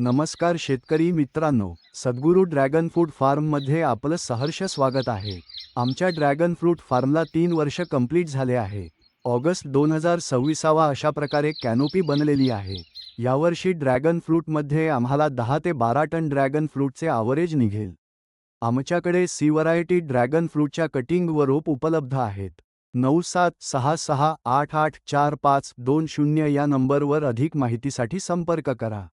नमस्कार शेतकरी मित्रांनो, सद्गुरू ड्रॅगन फ्रूट फार्ममध्ये आपलं सहर्ष स्वागत आहे। आमच्या ड्रॅगन फ्रूट फार्मला 3 वर्ष कंप्लीट झाले आहे। ऑगस्ट 2026 अशा प्रकारे कॅनोपी बनलेली आहे। यावर्षी ड्रॅगन फ्रूटमध्ये आम्हाला 10 ते 12 टन ड्रॅगन फ्रूटचे ॲव्हरेज निघेल। आमच्याकडे सी व्हरायटी ड्रॅगन फ्रूटच्या कटिंग व रोप उपलब्ध आहेत। 9766884520 या नंबरवर अधिक माहितीसाठी संपर्क करा।